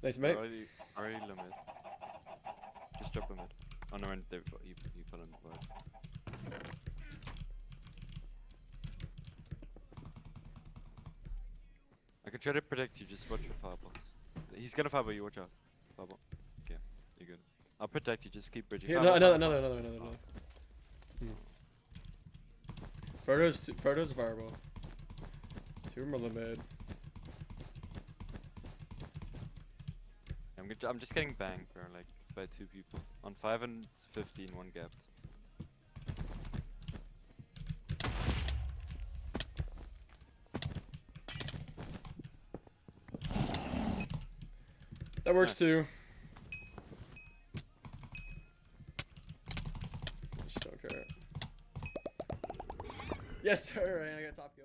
Nice, mate. Already limit. Just drop him mid. Oh no, and there you fell in the void. I can try to protect you, just watch your fireballs. He's gonna fireball you, watch out. Fireball. Okay, you're good. I'll protect you, just keep bridging. Yeah, Fireball, another. fireball. Photos fireball. Two more limit. I'm just getting banged, bro, like by 2 people. On 5 and 15, one gapped. That works Nice. too. Just don't care. Yes, sir. I got top kill.